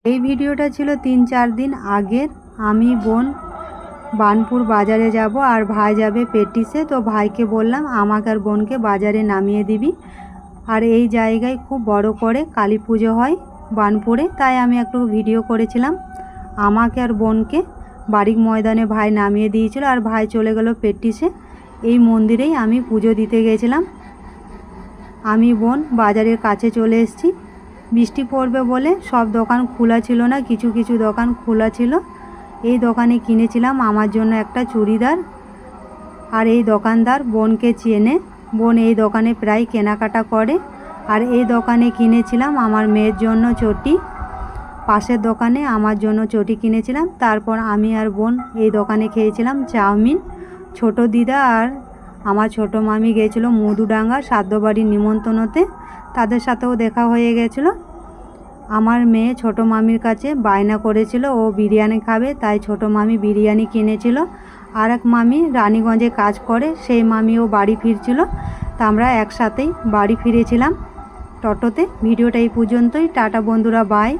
এই ভিডিওটা ছিল 3-4 দিন আগের। আমি বোন বানপুর বাজারে যাব আর ভাই যাবে পেটিসে। তো ভাইকে বললাম আমাকে আর বোনকে বাজারে নামিয়ে দিবি। আর এই জায়গায় খুব বড় করে কালী পুজো হয় বানপুরে, তাই আমি একটু ভিডিও করেছিলাম। আমাকে আর বোনকে বাড়ির ময়দানে ভাই নামিয়ে দিয়েছিল আর ভাই চলে গেল পেটিসে। এই মন্দিরেই আমি পুজো দিতে গেছিলাম। আমি বোন বাজারের কাছে চলে এসেছি। বৃষ্টি পড়বে বলে সব দোকান খোলা ছিল না, কিছু কিছু দোকান খোলা ছিল। এই দোকানে কিনেছিলাম আমার জন্য একটা চুড়িদার। আর এই দোকানদার বোনকে চেনে, বোন এই দোকানে প্রায় কেনাকাটা করে। আর এই দোকানে কিনেছিলাম আমার মেয়ের জন্য চটি। পাশের দোকানে আমার জন্য চটি কিনেছিলাম। তারপর আমি আর বোন এই দোকানে খেয়েছিলাম চাউমিন। ছোট দিদা আর আমার ছোট মামি গিয়েছিল মধুডাঙ্গা শ্রাদ্ধবাড়ির নিমন্ত্রণতে, তাদের সাথেও দেখা হয়ে গেছিল। আমার মেয়ে ছোট মামির কাছে বায়না করেছিল ও বিরিয়ানি খাবে, তাই ছোট মামি বিরিয়ানি কিনেছিল। আর এক মামি রানীগঞ্জে কাজ করে, সেই মামিও বাড়ি ফিরছিল। তা আমরা একসাথেই বাড়ি ফিরেছিলাম টোটোতে। ভিডিওটা এই পর্যন্তই। টাটা বন্ধুরা, বাই।